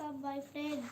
welcome my friend.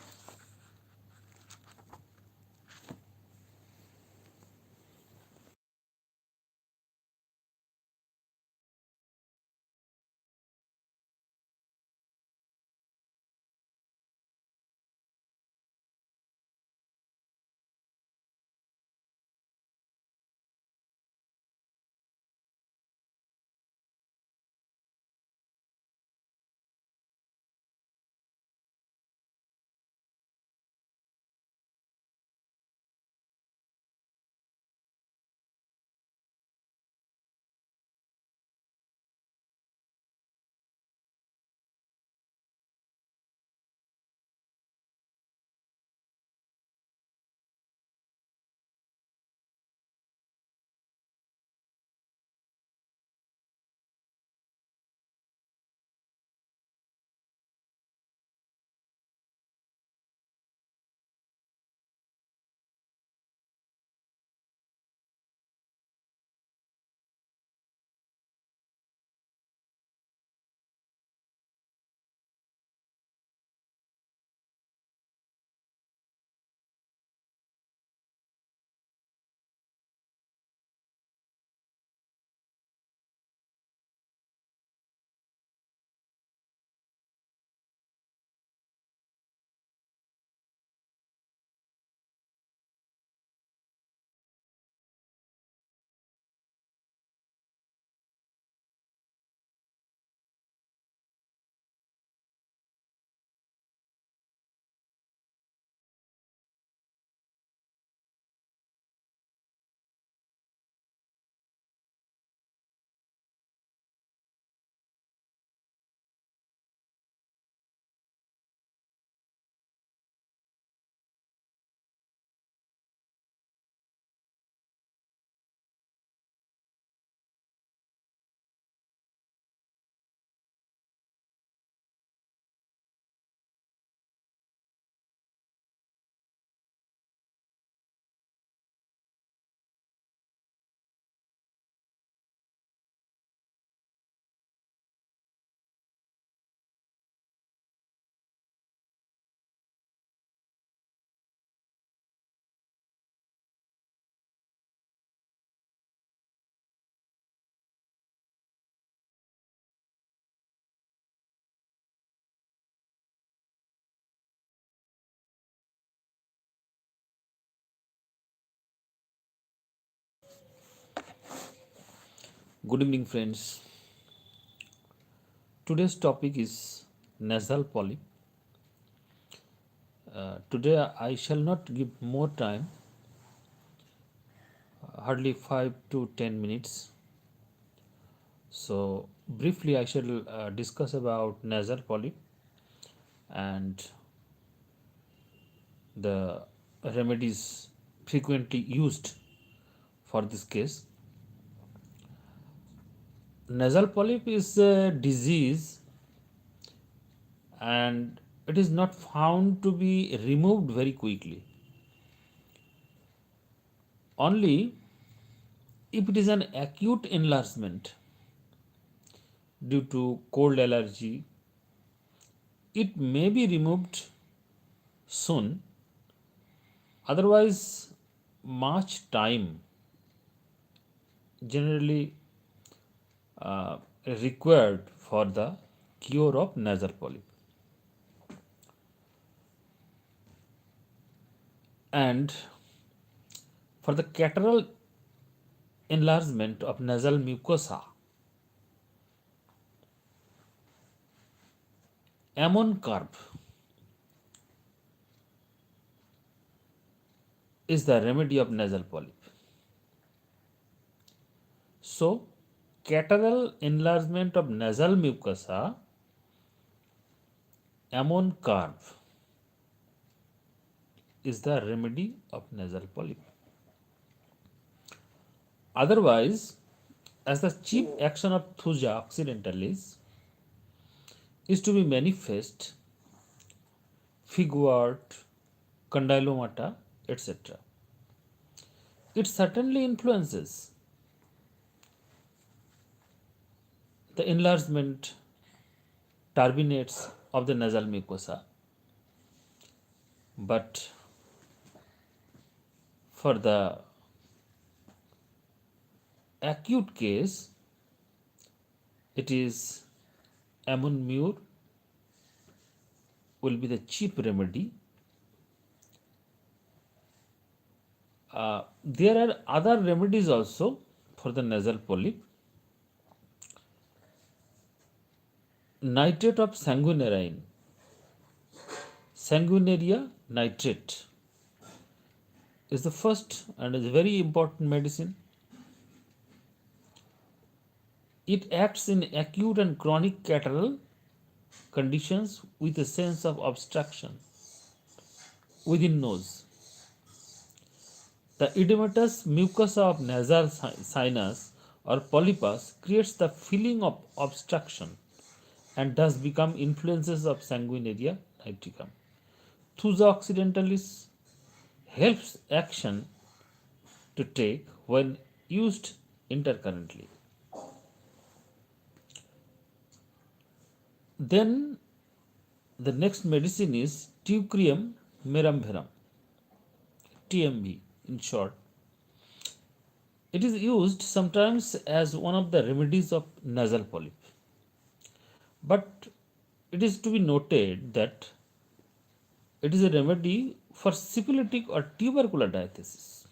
Good evening, friends. Today's topic is nasal polyp. Today, I shall not give more time, hardly 5 to 10 minutes. So, briefly, I shall discuss about nasal polyp and the remedies frequently used for this case. Nasal polyp is a disease and it is not found to be removed very quickly. Only if it is an acute enlargement due to cold allergy, it may be removed soon. Otherwise, much time generally required for the cure of nasal polyp. And for the catarrhal enlargement of nasal mucosa, Amon curve is the remedy of nasal polyp. So, catarrhal enlargement of nasal mucosa, Amon curve is the remedy of nasal polyp. Otherwise, as the chief action of Thuja occidentalis is to be manifest, figwort, condylomata, etc. It certainly influences the enlargement turbinates of the nasal mucosa, But for the acute case, it is ammon will be the cheap remedy. There are other remedies also for the nasal polyp. Nitrate of sanguinarine, sanguinaria nitrate, is the first and is a very important medicine. It acts in acute and chronic catarrhal conditions with a sense of obstruction within nose. The edematous mucosa of nasal sinus or polypus creates the feeling of obstruction and thus become influences of sanguinaria nitricum. Thuja occidentalis helps action to take when used intercurrently. Then the next medicine is Teucrium meramveram, TMV in short. It is used sometimes as one of the remedies of nasal polyp. But it is to be noted that it is a remedy for syphilitic or tubercular diathesis.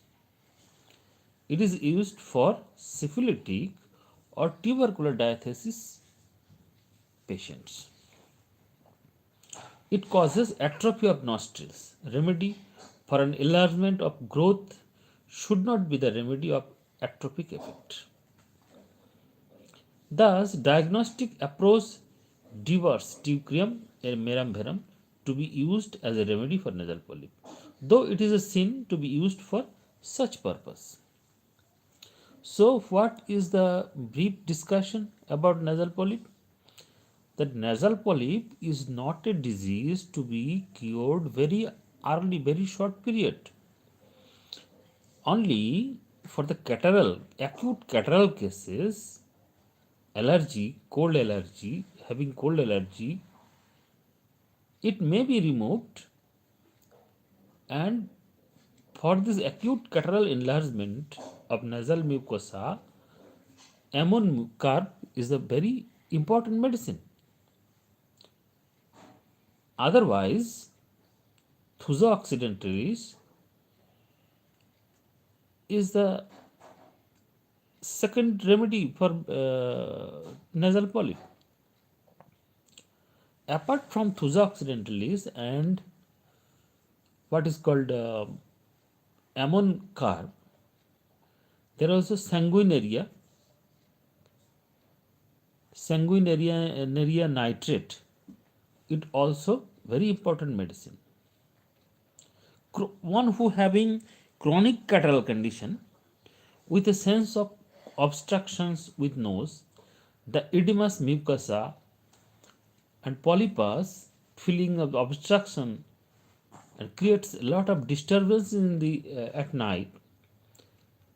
It is used for syphilitic or tubercular diathesis patients. It causes atrophy of nostrils. Remedy for an enlargement of growth should not be the remedy of atrophic effect. Thus, diagnostic approach diverse Teucrium meramveram to be used as a remedy for nasal polyp, though it is a sin to be used for such purpose. So, what is the brief discussion about nasal polyp? That nasal polyp is not a disease to be cured very early, very short period. Only for the catarrhal, acute catarrhal cases, allergy, cold allergy, having cold allergy, it may be removed, and for this acute catarrhal enlargement of nasal mucosa, ammon carb is a very important medicine. Otherwise, Thuja occidentalis is the second remedy for nasal polyp. Apart from Thuja occidentalis and what is called ammon carb, there are also sanguinaria nitrate. It also very important medicine. One who having chronic catarrhal condition with a sense of obstructions with nose, the edematous mucosa and polypus feeling of obstruction and creates a lot of disturbance in the at night.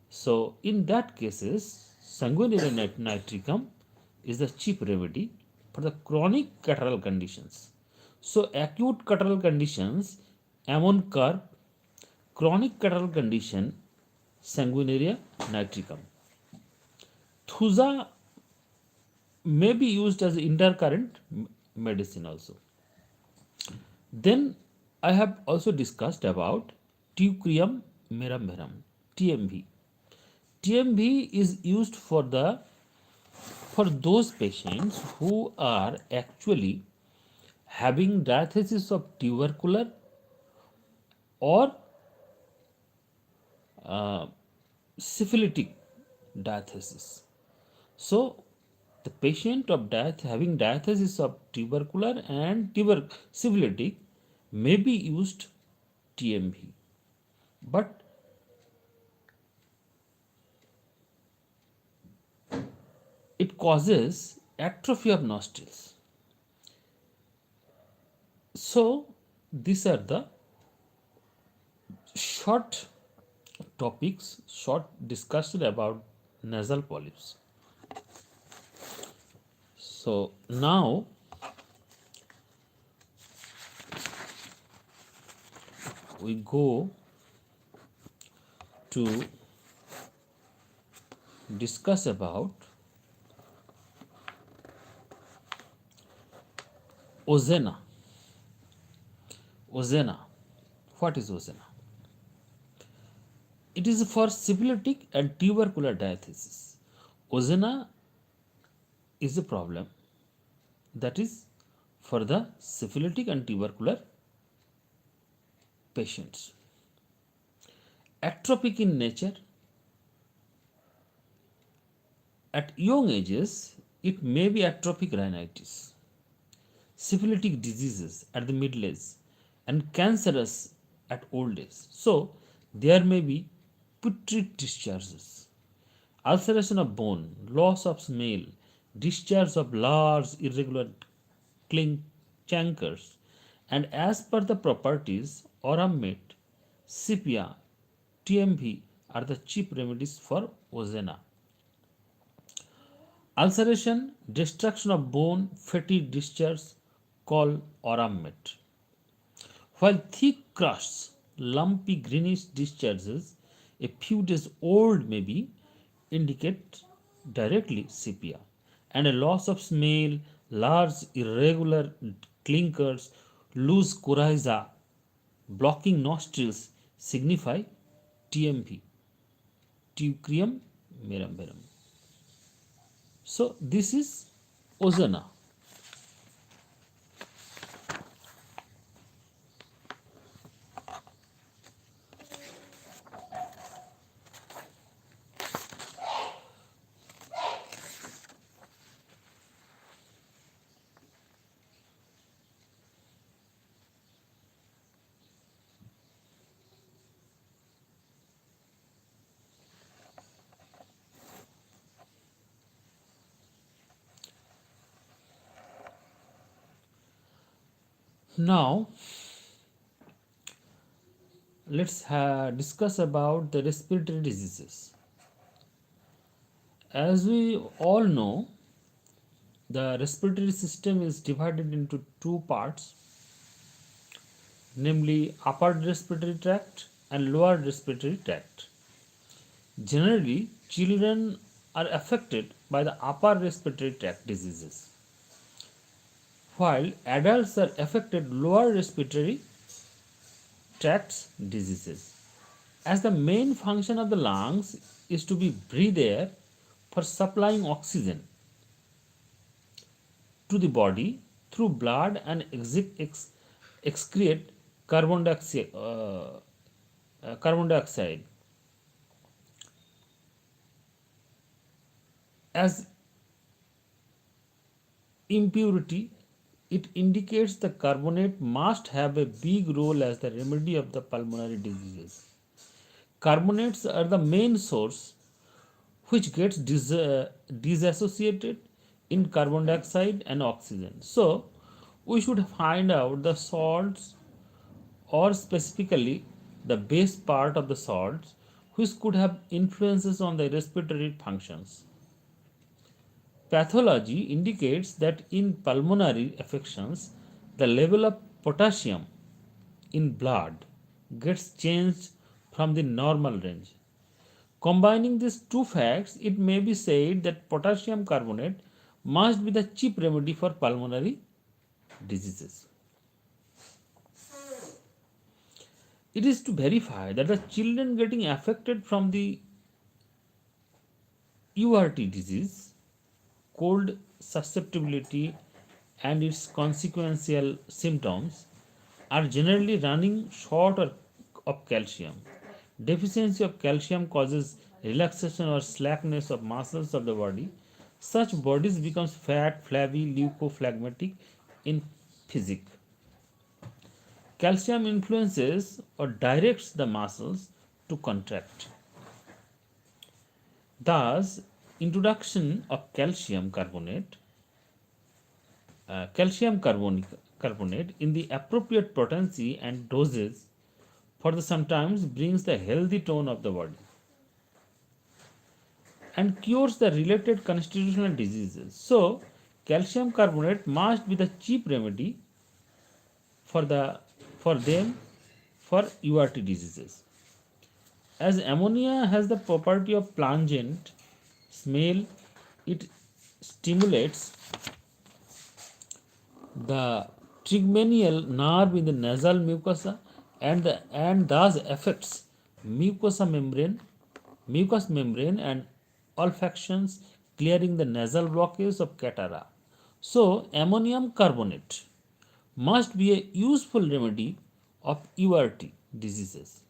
So in that cases, sanguinary nitricum is the cheap remedy for the chronic catarrhal conditions. So acute catarrhal conditions, ammon carb, chronic catarrhal condition, sanguinaria nitricum. Thuja may be used as intercurrent medicine also. Then I have also discussed about Teucrium meramveram, TMV. TMV is used for those patients who are actually having diathesis of tubercular or syphilitic diathesis. So the patient of having diathesis of tubercular and syphilitic may be used TMV, but it causes atrophy of nostrils. So these are the short topics, short discussion about nasal polyps. So now we go to discuss about ozena. Ozena. What is ozena? It is for syphilitic and tubercular diathesis. Ozena is a problem that is for the syphilitic and tubercular patients. Atrophic in nature, at young ages, it may be atrophic rhinitis, syphilitic diseases at the middle age, and cancerous at old age. So, there may be putrid discharges, ulceration of bone, loss of smell, discharge of large irregular chancres, and as per the properties, Oramet, sepia, TMV are the cheap remedies for ozena. Ulceration, destruction of bone, fatty discharge, called Oramet. While thick crusts, lumpy greenish discharges a few days old may be indicate directly sepia, and a loss of smell, large irregular clinkers, loose coryza, blocking nostrils signify TMV, Teucrium meramberum. So this is ozena. Now let's discuss about the respiratory diseases. As we all know, the respiratory system is divided into two parts, namely upper respiratory tract and lower respiratory tract. Generally, children are affected by the upper respiratory tract diseases, while adults are affected lower respiratory tracts diseases. As the main function of the lungs is to be breathe air for supplying oxygen to the body through blood and excrete carbon dioxide. As impurity, it indicates the carbonate must have a big role as the remedy of the pulmonary diseases. Carbonates are the main source which gets disassociated in carbon dioxide and oxygen. So, we should find out the salts or specifically the base part of the salts which could have influences on the respiratory functions. Pathology indicates that in pulmonary affections, the level of potassium in blood gets changed from the normal range. Combining these two facts, it may be said that potassium carbonate must be the cheap remedy for pulmonary diseases. It is to verify that the children getting affected from the URT disease, cold susceptibility and its consequential symptoms are generally running short of calcium. Deficiency of calcium causes relaxation or slackness of muscles of the body. Such bodies become fat, flabby, leukophlegmatic in physique. Calcium influences or directs the muscles to contract. Thus, introduction of calcium carbonate in the appropriate potency and doses for the sometimes brings the healthy tone of the body and cures the related constitutional diseases. So, calcium carbonate must be the cheap remedy for them for URT diseases. As ammonia has the property of pungent smell, it stimulates the trigmanial nerve in the nasal mucosa and thus affects mucous membrane and olfactions, clearing the nasal blockage of catara. So, ammonium carbonate must be a useful remedy of URT diseases.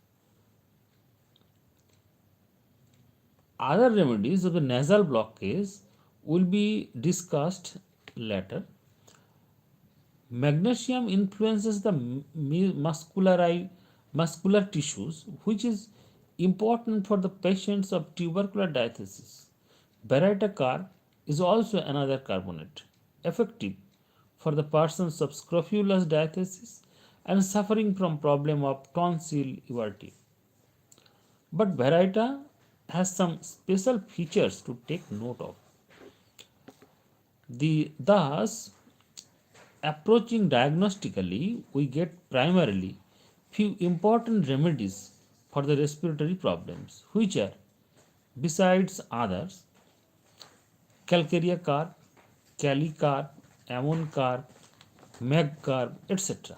Other remedies of the nasal blockage will be discussed later. Magnesium influences the muscular tissues, which is important for the patients of tubercular diathesis. Baryta carb is also another carbonate, effective for the persons of scrofulous diathesis and suffering from problem of tonsil URT. But Baryta has some special features to take note of. Thus, approaching diagnostically, we get primarily few important remedies for the respiratory problems, which are, besides others, calcarea carb, cali carb, ammon carb, mag carb, etc.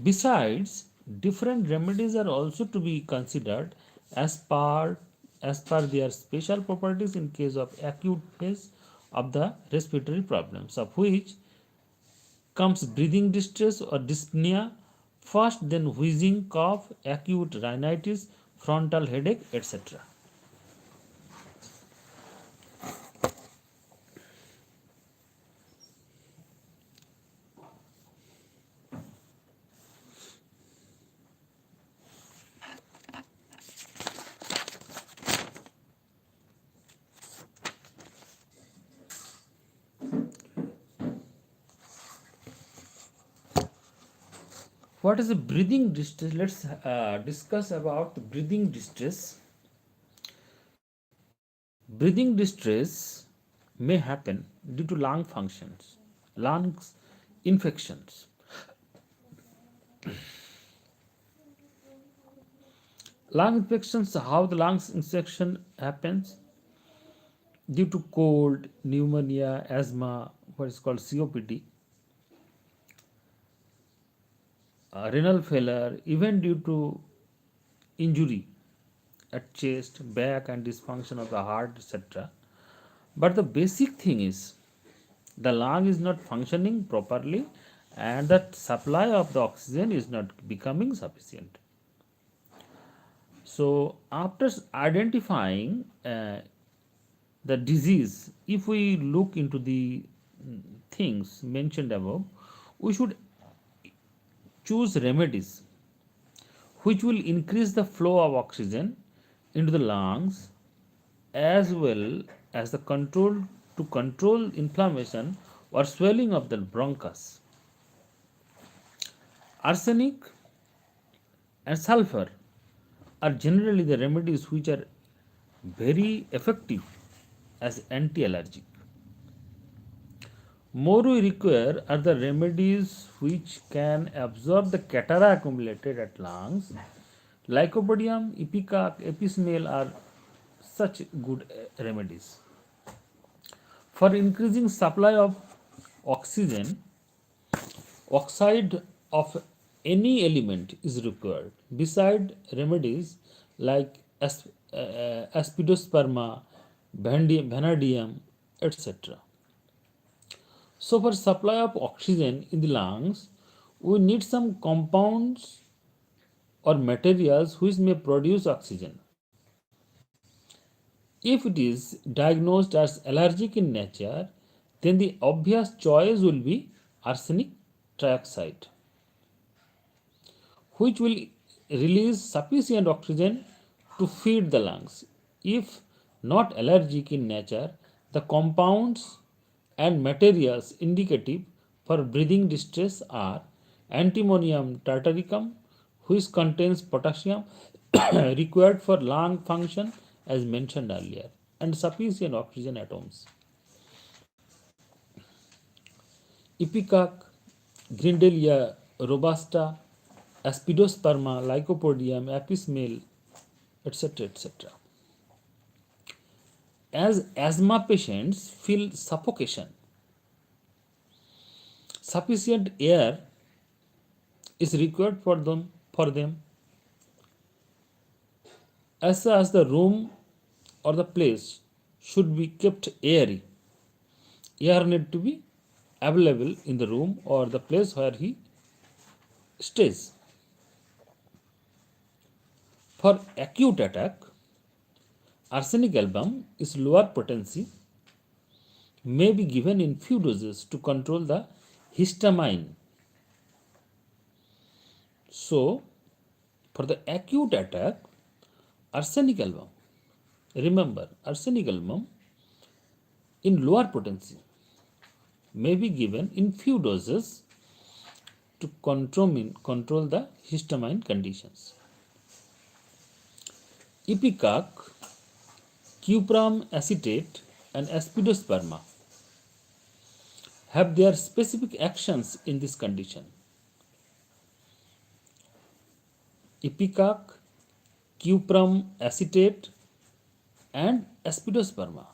Besides, different remedies are also to be considered as per their special properties in case of acute phase of the respiratory problems, of which comes breathing distress or dyspnea first, then wheezing, cough, acute rhinitis, frontal headache, etc. What is the breathing distress? Let's discuss about the breathing distress. Breathing distress may happen due to lung functions, lungs infections. Lung infections, how the lungs infection happens? Due to cold, pneumonia, asthma, what is called COPD, renal failure, even due to injury at chest, back, and dysfunction of the heart, etc. But the basic thing is the lung is not functioning properly and that supply of the oxygen is not becoming sufficient. So, after identifying the disease, if we look into the things mentioned above, we should choose remedies which will increase the flow of oxygen into the lungs as well as the control inflammation or swelling of the bronchus. Arsenic and sulfur are generally the remedies which are very effective as anti-allergic. More we require are the remedies which can absorb the catara accumulated at lungs. Lycopodium, ipecac, epismale are such good remedies. For increasing supply of oxygen, oxide of any element is required. Beside remedies like aspidosperma, vanadium, etc. So, for supply of oxygen in the lungs, we need some compounds or materials which may produce oxygen. If it is diagnosed as allergic in nature, then the obvious choice will be arsenic trioxide, which will release sufficient oxygen to feed the lungs. If not allergic in nature, the compounds and materials indicative for breathing distress are antimonium tartaricum, which contains potassium required for lung function as mentioned earlier, and sufficient oxygen atoms. Ipecac, Grindelia robusta, aspidosperma, lycopodium, apis male, etc. etc. As asthma patients feel suffocation, sufficient air is required for them. As such, the room or the place should be kept airy. Air need to be available in the room or the place where he stays. For acute attack, arsenic album is lower potency, may be given in few doses to control the histamine. So, for the acute attack, arsenic album, remember, arsenic album in lower potency may be given in few doses to control the histamine conditions. Ipecac, cuprum acetate, and aspidosperma have their specific actions in this condition. Ipecac, cuprum acetate, and aspidosperma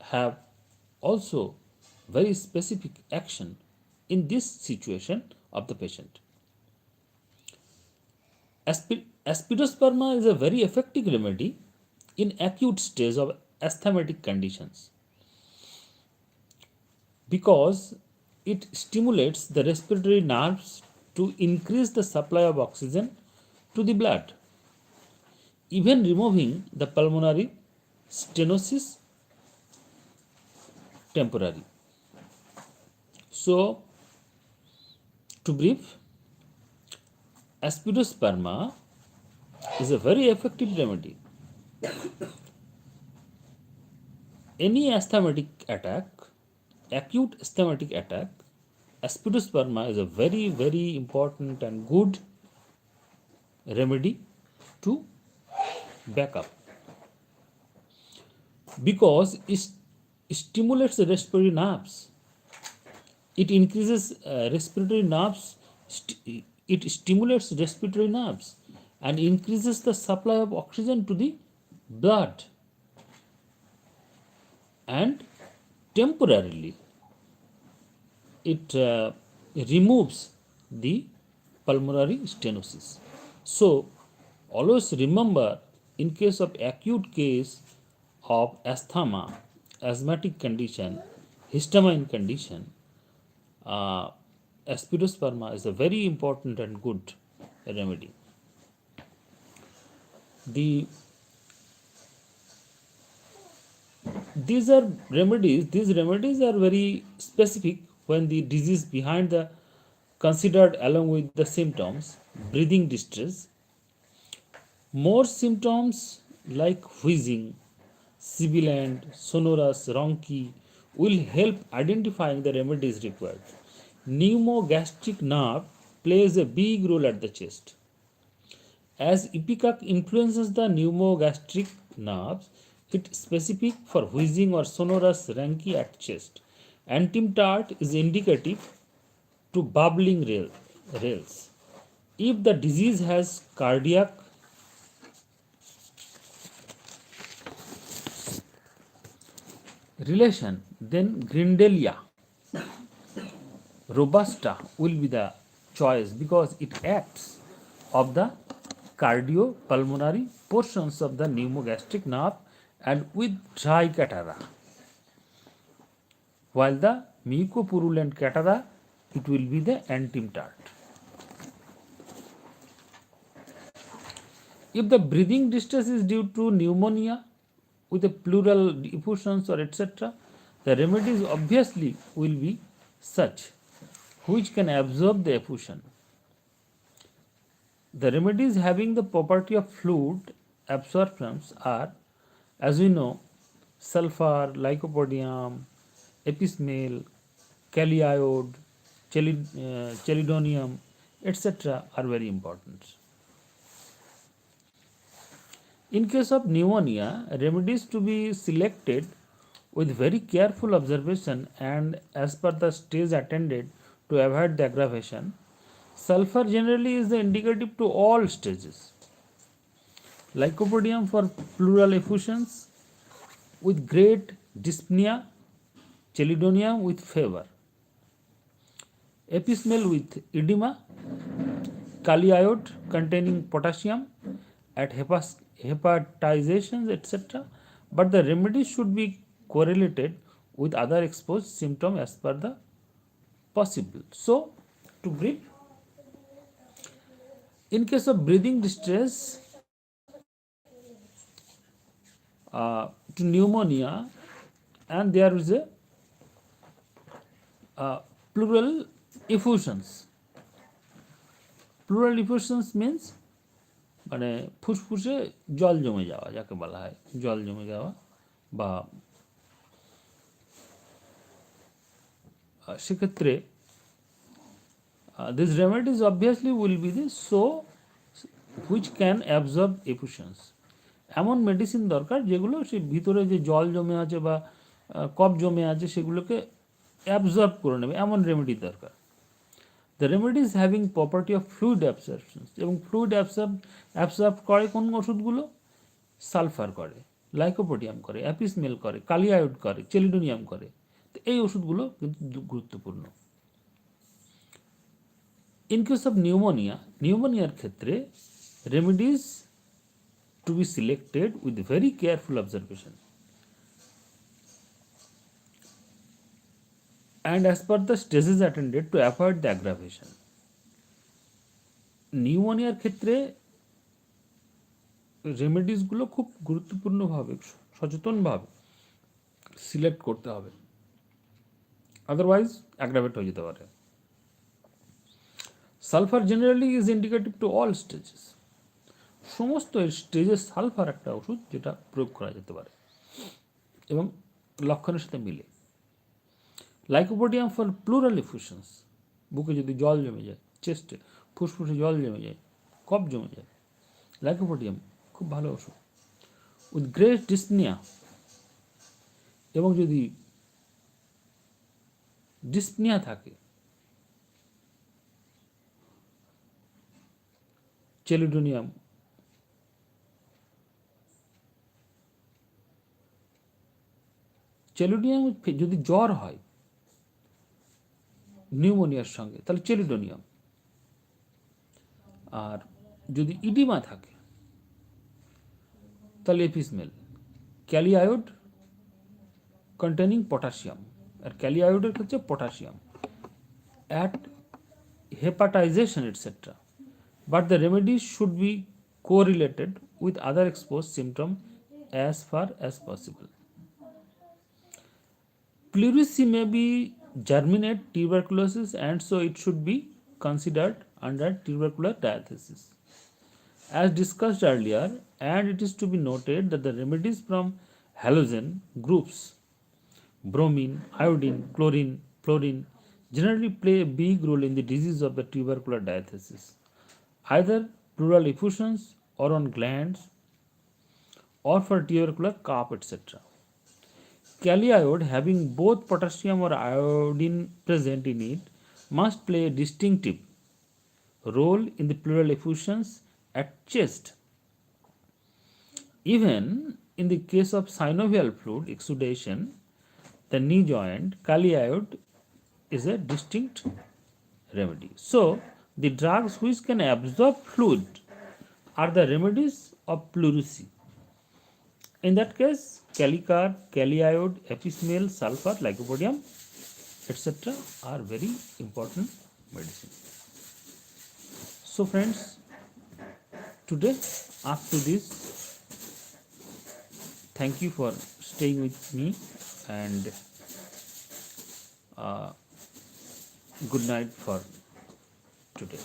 have also very specific action in this situation of the patient. Aspidosperma is a very effective remedy in acute stage of asthmatic conditions because it stimulates the respiratory nerves to increase the supply of oxygen to the blood, even removing the pulmonary stenosis temporarily. So, to brief, aspidosperma is a very effective remedy. Any asthmatic attack, acute asthmatic attack, aspidosperma is a very, very important and good remedy to back up because it stimulates the respiratory nerves. It increases respiratory nerves, it stimulates respiratory nerves and increases the supply of oxygen to the blood and temporarily it removes the pulmonary stenosis. So, always remember, in case of acute case of asthma, asthmatic condition, histamine condition, aspidosperma is a very important and good remedy. These remedies are very specific when the disease behind the considered along with the symptoms, breathing distress. More symptoms like wheezing, sibilant, sonorous, ronchi will help identifying the remedies required. Pneumogastric nerve plays a big role at the chest. As ipecac influences the pneumogastric nerves, it is specific for wheezing or sonorous ronchi at chest. Antimtart is indicative to bubbling rales. If the disease has cardiac relation, then Grindelia robusta will be the choice because it acts of the cardiopulmonary portions of the pneumogastric nerve and with dry catarrha. While the mucopurulent catarrha, it will be the antimtart. If the breathing distress is due to pneumonia with a pleural effusions or etc., the remedies obviously will be such which can absorb the effusion. The remedies having the property of fluid absorptions are, as we know, sulfur, lycopodium, apis male, kaliiode, chelidonium, etc. are very important. In case of pneumonia, remedies to be selected with very careful observation and as per the stage attended to avoid the aggravation. Sulfur generally is the indicative to all stages. Lycopodium for pleural effusions with great dyspnea, chelidonium with fever, epismale with edema, kali iode containing potassium at hepatizations, etc. But the remedy should be correlated with other exposed symptoms as per the possible. So, to brief, in case of breathing distress, to pneumonia, and there is a pleural effusions. Pleural effusions means মানে ফুসফুসে জল জমে যাওয়া, যাকে বলা হয় জল জমে যাওয়া, বা সেক্ষেত্রে this remedies obviously will be the so which can absorb effusions. এমন মেডিসিন দরকার যেগুলো সেই ভিতরে যে জল জমে আছে বা কফ জমে আছে সেগুলোকে অ্যাবজর্ব করে নেবে, এমন রেমেডি দরকার। The remedies having property of fluid absorption, এবং ফ্লুইড অ্যাবসর্ব করে কোন ওষুধগুলো? সালফার করে, লাইকোপোডিয়াম করে, অ্যাপিসমেল করে, কালি আয়োড করে, চেলিডোনিয়াম করে। তো এই ওষুধগুলো কিন্তু গুরুত্বপূর্ণ। ইন কেস অফ নিউমোনিয়ার ক্ষেত্রে remedies to be selected with very careful observation and as per the stages attended to avoid the aggravation. নিউমোনিয়ার ক্ষেত্রে রেমেডিসগুলো খুব গুরুত্বপূর্ণভাবে সচেতনভাবে সিলেক্ট করতে হবে, আদারওয়াইজ অ্যাগ্রাভেট হয়ে যেতে পারে। Sulphur generally is indicative to all stages, সমস্ত স্টেজে সালফার একটা ওষুধ যেটা প্রয়োগ করা যেতে পারে এবং লক্ষণের সাথে মিলে। লাইকোপোডিয়াম ফর প্লুরাল এফিউশনস, বুকে যদি জল জমে যায়, চেস্টে ফুসফুসে জল জমে যায়, কফ জমে যায়, লাইকোপোডিয়াম খুব ভালো ওষুধ। উইথ গ্রেট ডিসনিয়া, এবং যদি ডিসনিয়া থাকে, চেলিডোনিয়াম, চেলিডোনিয়াম যদি জ্বর হয় নিউমোনিয়ার সঙ্গে তাহলে চেলিডোনিয়াম, আর যদি ইডিমা থাকে তাহলে apis mel. Kali iod containing potassium, আর ক্যালি আয়োডের হচ্ছে potassium at hepatization etcetera, but the remedies should be correlated with other exposed symptoms as far as possible. Pleurisy may be germinate tuberculosis, and so it should be considered under tubercular diathesis. As discussed earlier, and it is to be noted that the remedies from halogen groups, bromine, iodine, chlorine, fluorine, generally play a big role in the disease of the tubercular diathesis, either pleural effusions or on glands or for tubercular cough, etc. Kali iode, having both potassium or iodine present in it, must play a distinctive role in the pleural effusions at chest. Even in the case of synovial fluid exudation, the knee joint, Kali iode is a distinct remedy. So, the drugs which can absorb fluid are the remedies of pleurisy. In that case, Calicar, Kali iode, epismale, sulfur, lycopodium, etc. are very important medicine. So friends, today up to this, thank you for staying with me, and good night for today.